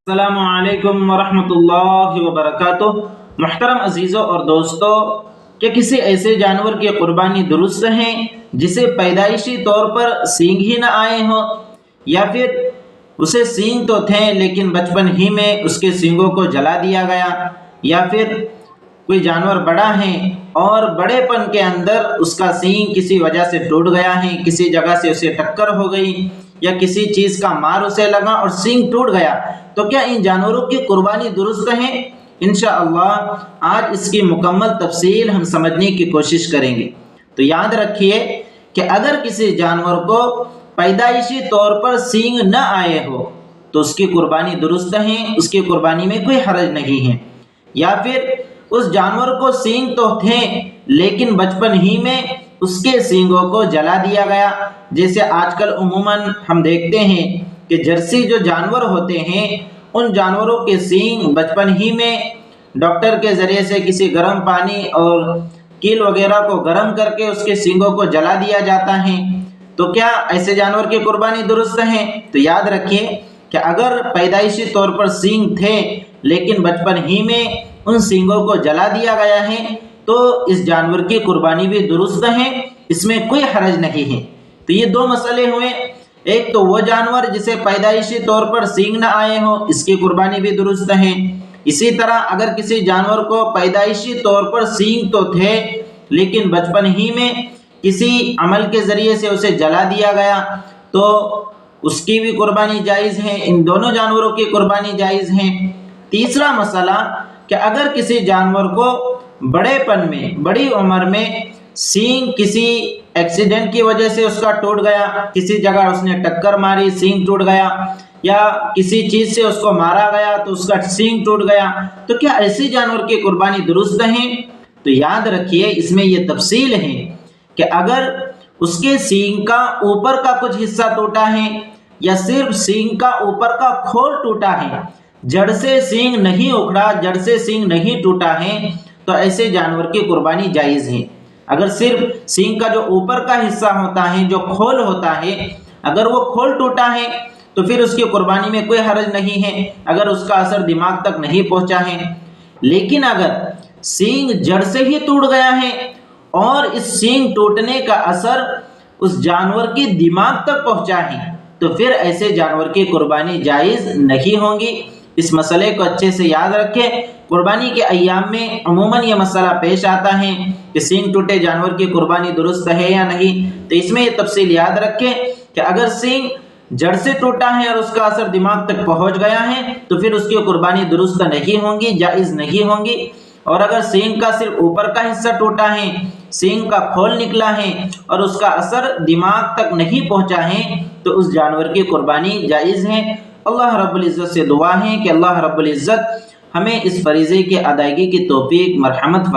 السلام علیکم ورحمۃ اللہ وبرکاتہ۔ محترم عزیزوں اور دوستوں، کہ کسی ایسے جانور کی قربانی درست ہے جسے پیدائشی طور پر سینگ ہی نہ آئے ہوں، یا پھر اسے سینگ تو تھے لیکن بچپن ہی میں اس کے سینگوں کو جلا دیا گیا، یا پھر کوئی جانور بڑا ہے اور بڑے پن کے اندر اس کا سینگ کسی وجہ سے ٹوٹ گیا ہے، کسی جگہ سے اسے ٹکر ہو گئی یا کسی چیز کا مار اسے لگا اور سینگ ٹوٹ گیا، تو کیا ان جانوروں کی قربانی درست ہے؟ انشاءاللہ آج اس کی مکمل تفصیل ہم سمجھنے کی کوشش کریں گے۔ تو یاد رکھیے کہ اگر کسی جانور کو پیدائشی طور پر سینگ نہ آئے ہو تو اس کی قربانی درست ہے، اس کی قربانی میں کوئی حرج نہیں ہے، یا پھر اس جانور کو سینگ تو تھے لیکن بچپن ہی میں اس کے سینگوں کو جلا دیا گیا، جیسے آج کل عموماً ہم دیکھتے ہیں کہ جرسی جو جانور ہوتے ہیں ان جانوروں کے سینگ بچپن ہی میں ڈاکٹر کے ذریعے سے کسی گرم پانی اور کیل وغیرہ کو گرم کر کے اس کے سینگوں کو جلا دیا جاتا ہے، تو کیا ایسے جانور کی قربانی درست ہے؟ تو یاد رکھیے کہ اگر پیدائشی طور پر سینگ تھے لیکن بچپن ہی میں ان سینگوں کو جلا دیا گیا ہے تو اس جانور کی قربانی بھی درست ہے، اس میں کوئی حرج نہیں ہے۔ تو یہ دو مسئلے ہوئے، ایک تو وہ جانور جسے پیدائشی طور پر سینگ نہ آئے ہوں، اس کی قربانی بھی درست ہے۔ اسی طرح اگر کسی جانور کو پیدائشی طور پر سینگ تو تھے لیکن بچپن ہی میں کسی عمل کے ذریعے سے اسے جلا دیا گیا تو اس کی بھی قربانی جائز ہے، ان دونوں جانوروں کی قربانی جائز ہے۔ تیسرا مسئلہ کہ اگر کسی جانور کو بڑے پن میں، بڑی عمر میں سینگ کسی ایکسیڈنٹ کی وجہ سے اس کا ٹوٹ گیا، کسی جگہ اس نے ٹکر ماری سینگ ٹوٹ گیا، یا کسی چیز سے اس کو مارا گیا تو اس کا سینگ ٹوٹ گیا، تو کیا ایسی جانور کی قربانی درست ہے؟ تو یاد رکھیے اس میں یہ تفصیل ہے کہ اگر اس کے سینگ کا اوپر کا کچھ حصہ ٹوٹا ہے یا صرف سینگ کا اوپر کا کھول ٹوٹا ہے، جڑ سے سینگ نہیں اکھڑا، جڑ سے سینگ نہیں ٹوٹا ہے، تو ایسے جانور کی قربانی جائز ہے۔ اگر صرف سینگ کا جو اوپر کا حصہ ہوتا ہے، جو کھول ہوتا ہے، اگر وہ کھول ٹوٹا ہے تو پھر اس کی قربانی میں کوئی حرج نہیں ہے، اگر اس کا اثر دماغ تک نہیں پہنچا ہے۔ لیکن اگر سینگ جڑ سے ہی ٹوٹ گیا ہے اور اس سینگ ٹوٹنے کا اثر اس جانور کی دماغ تک پہنچا ہے تو پھر ایسے جانور کی قربانی جائز نہیں ہوگی۔ اس مسئلے کو اچھے سے یاد رکھیں، قربانی کے ایام میں عموماً یہ مسئلہ پیش آتا ہے کہ سینگ ٹوٹے جانور کی قربانی درست ہے یا نہیں، تو اس میں یہ تفصیل یاد رکھیں کہ اگر سینگ جڑ سے ٹوٹا ہے اور اس کا اثر دماغ تک پہنچ گیا ہے تو پھر اس کی قربانی درست نہیں ہوگی، جائز نہیں ہوگی، اور اگر سینگ کا صرف اوپر کا حصہ ٹوٹا ہے، سینگ کا کھول نکلا ہے اور اس کا اثر دماغ تک نہیں پہنچا ہے تو اس جانور کی قربانی جائز ہے۔ اللہ رب العزت سے دعا ہے کہ اللہ رب العزت ہمیں اس فریضے کی ادائیگی کی توفیق مرحمت